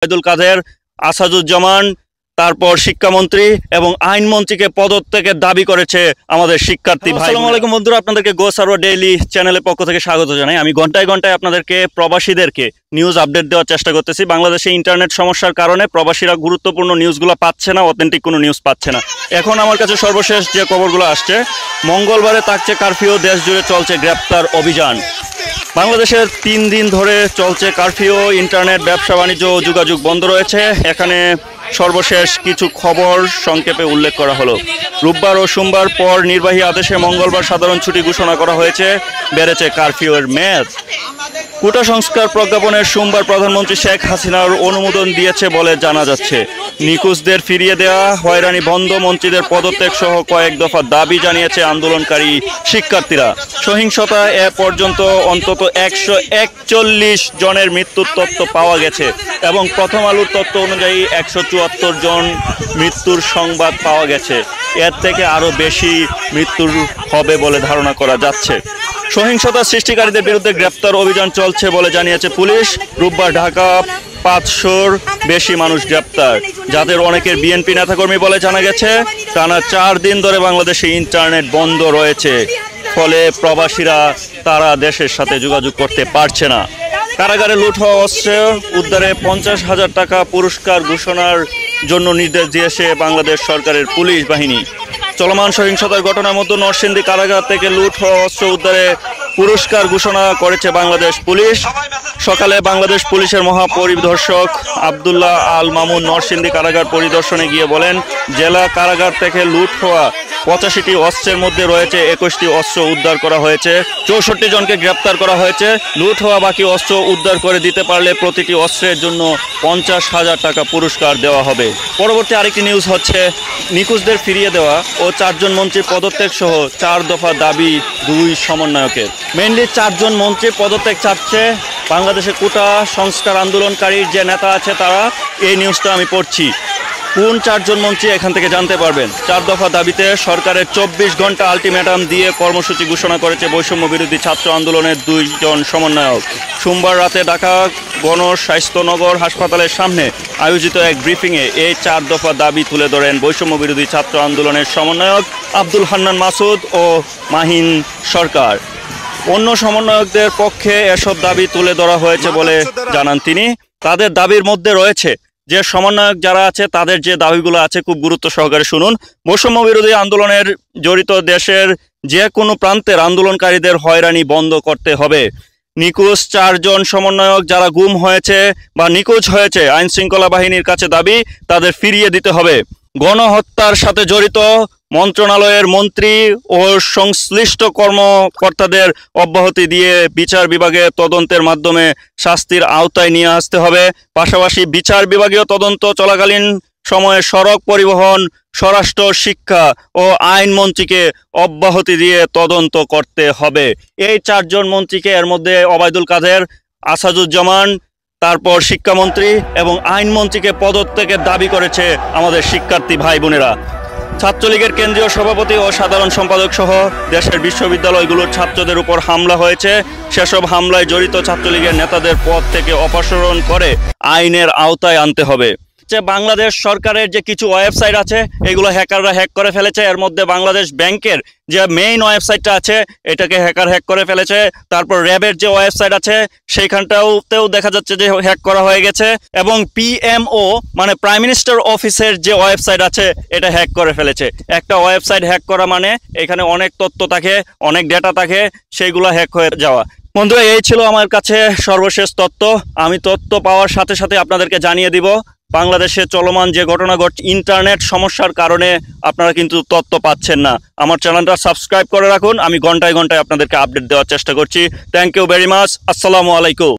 ওবায়দুল কাদের, আসাদুজ্জামান, তারপর শিক্ষামন্ত্রী এবং আইনমন্ত্রীকে পদত্যাগের দাবি করেছে আমাদের শিক্ষার্থী ভাই। আসসালামু আলাইকুম বন্ধুরা, আপনাদেরকে গো সার্ভার ডেইলি চ্যানেলের পক্ষ থেকে স্বাগত জানাই। আমি ঘন্টায় ঘন্টায় আপনাদেরকে প্রবাসীদেরকে নিউজ আপডেট দেওয়ার চেষ্টা করতেছি। বাংলাদেশে ইন্টারনেট সমস্যার কারণে প্রবাসীরা গুরুত্বপূর্ণ নিউজগুলো পাচ্ছে না, অথেন্টিক কোনো নিউজ পাচ্ছে না। এখন আমার কাছে সর্বশেষ যে খবরগুলো আসছে, মঙ্গলবারে থাকছে কারফিউ, দেশ জুড়ে চলছে গ্রেপ্তার অভিযান। বাংলাদেশের 3 দিন ধরে চলছে কারফিউ, ইন্টারনেট, ব্যবসা বাণিজ্য ও যোগাযোগ বন্ধ রয়েছে। এখানে সর্বশেষ কিছু খবর সংক্ষেপে উল্লেখ করা হলো। রোববার ও সোমবার পর নির্বাহী আদেশে মঙ্গলবার সাধারণ ছুটি ঘোষণা করা হয়েছে, বেড়েছে কারফিউয়ের মেয়াদ। কোটা সংস্কার প্রজ্ঞাপনের সোমবার প্রধানমন্ত্রী শেখ হাসিনার অনুমোদন দিয়েছে বলে জানা যাচ্ছে। নিখোঁজদের ফিরিয়ে দেওয়া, হয়রানি বন্ধ, মন্ত্রীদের পদত্যাগ সহ কয়েক দফা দাবি জানিয়েছে আন্দোলনকারী শিক্ষার্থীরা। সহিংসতা এ পর্যন্ত অন্তত 141 জনের মৃত্যুর তথ্য পাওয়া গেছে এবং প্রথম আলোর তথ্য অনুযায়ী 174 জন মৃত্যুর সংবাদ পাওয়া গেছে। এর থেকে আরও বেশি মৃত্যুর হবে বলে ধারণা করা যাচ্ছে। সহিংসতা সৃষ্টিকারীদের বিরুদ্ধে গ্রেপ্তার অভিযান চলছে বলে জানিয়েছে পুলিশ। রোববার ঢাকা 500-র বেশি মানুষ গ্রেপ্তার, যাদের অনেকের বিএনপি নেতাকর্মী বলে জানা গেছে। টানা 4 দিন ধরে বাংলাদেশে ইন্টারনেট বন্ধ রয়েছে, ফলে প্রবাসীরা তারা দেশের সাথে যোগাযোগ করতে পারছে না। কারাগারে লুট হওয়া অস্ত্র উদ্ধারে 50,000 টাকা পুরস্কার ঘোষণার জন্য নির্দেশ দিয়েছে বাংলাদেশ সরকারের পুলিশ বাহিনী। চলমান সহিংসতার ঘটনার মধ্যে নরসিংদী কারাগার থেকে লুট হওয়া অস্ত্র উদ্ধারে পুরস্কার ঘোষণা করেছে বাংলাদেশ পুলিশ। সকালে বাংলাদেশ পুলিশের মহাপরিদর্শক আব্দুল্লাহ আল মামুন নরসিংদী কারাগার পরিদর্শনে গিয়ে বলেন, জেলা কারাগার থেকে লুট হওয়া 85টি অস্ত্রের মধ্যে রয়েছে 21টি অস্ত্র উদ্ধার করা হয়েছে। 64 জনকে গ্রেপ্তার করা হয়েছে। লুট হওয়া বাকি অস্ত্র উদ্ধার করে দিতে পারলে প্রতিটি অস্ত্রের জন্য 50,000 টাকা পুরস্কার দেওয়া হবে। পরবর্তী আরেকটি নিউজ হচ্ছে, নিখোঁজদের ফিরিয়ে দেওয়া ও 4 জন মন্ত্রীর পদত্যাগ সহ 4 দফা দাবি 2 সমন্বয়কের। মেইনলি 4 জন মন্ত্রীর পদত্যাগ চাচ্ছে বাংলাদেশে কোটা সংস্কার আন্দোলনকারীর যে নেতা আছে তারা। এই নিউজটা আমি পড়ছি, কোন 4 জন মন্ত্রী এখান থেকে জানতে পারবেন। 4 দফা দাবিতে সরকারের 24 ঘন্টা আলটিমেটাম দিয়ে কর্মসূচি ঘোষণা করেছে বৈষম্য বিরোধী ছাত্র আন্দোলনের 2 জন সমন্বয়ক। সোমবার রাতে ঢাকা গণস্বাস্থ্যনগর হাসপাতালের সামনে আয়োজিত এক ব্রিফিংয়ে এই 4 দফা দাবি তুলে ধরেন বৈষম্য বিরোধী ছাত্র আন্দোলনের সমন্বয়ক আব্দুল হান্নান মাসুদ ও মাহিন সরকার। অন্য সমন্বয়কদের পক্ষে এসব দাবি তুলে ধরা হয়েছে বলে জানান তিনি। তাদের দাবির মধ্যে রয়েছে, যে সমন্বয়ক যারা আছে তাদের যে দাবিগুলো আছে খুব গুরুত্ব সহকারে শুনুন। বৈষম্য বিরোধী আন্দোলনের জড়িত দেশের যে কোনো প্রান্তের আন্দোলনকারীদের হয়রানি বন্ধ করতে হবে। নিখোঁজ 4 জন সমন্বয়ক যারা গুম হয়েছে বা নিখোঁজ হয়েছে, আইন শৃঙ্খলা বাহিনীর কাছে দাবি তাদের ফিরিয়ে দিতে হবে। গণহত্যার সাথে জড়িত মন্ত্রণালয়ের মন্ত্রী ও সংশ্লিষ্ট কর্মকর্তাদের অব্যাহতি দিয়ে বিচার বিভাগে তদন্তের মাধ্যমে শাস্তির আওতায় নিয়ে আসতে হবে। পাশাপাশি বিচার বিভাগীয় তদন্ত চলাকালীন সময়ে সড়ক পরিবহন, স্বরাষ্ট্র, শিক্ষা ও আইনমন্ত্রীকে অব্যাহতি দিয়ে তদন্ত করতে হবে। এই 4 জন মন্ত্রীকে, এর মধ্যে ওবায়দুল কাদের, আসাদুজ্জামান, তারপর শিক্ষামন্ত্রী এবং আইনমন্ত্রীকে পদত্যাগের দাবি করেছে আমাদের শিক্ষার্থী ভাই বোনেরা। ছাত্রলীগের কেন্দ্রীয় সভাপতি ও সাধারণ সম্পাদক সহ দেশের বিশ্ববিদ্যালয়গুলোর ছাত্রদের উপর হামলা হয়েছে। সেসব হামলায় জড়িত ছাত্রলীগের নেতাদের পদ থেকে অপসারণ করে আইনের আওতায় আনতে হবে। বাংলাদেশ সরকারের যে কিছু ওয়েবসাইট আছে এগুলো হ্যাকাররা হ্যাক করে ফেলেছে। এর মধ্যে বাংলাদেশ ব্যাংকের যে মেইন ওয়েবসাইটটা আছে এটাকে হ্যাকার হ্যাক করে ফেলেছে। তারপর র্যাবের যে ওয়েবসাইট আছে সেইখানটাতেও দেখা যাচ্ছে যে হ্যাক করা হয়ে গেছে এবং পিএমও মানে প্রাইম মিনিস্টার অফিসের যে ওয়েবসাইট আছে এটা হ্যাক করে ফেলেছে। একটা ওয়েবসাইট হ্যাক করা মানে এখানে অনেক তথ্য থাকে, অনেক ডেটা থাকে, সেইগুলো হ্যাক হয়ে যাওয়া। বন্ধুরা, এই ছিল আমার কাছে সর্বশেষ তথ্য। আমি তথ্য পাওয়ার সাথে সাথে আপনাদেরকে জানিয়ে দিব। বাংলাদেশে চলমান যে ঘটনা ঘটছে, ইন্টারনেট সমস্যার কারণে আপনারা কিন্তু তথ্য পাচ্ছেন না। আমার চ্যানেলটা সাবস্ক্রাইব করে রাখুন, আমি ঘন্টায় ঘন্টায় আপনাদেরকে আপডেট দেওয়ার চেষ্টা করছি। Thank you very much. আসসালামু আলাইকুম।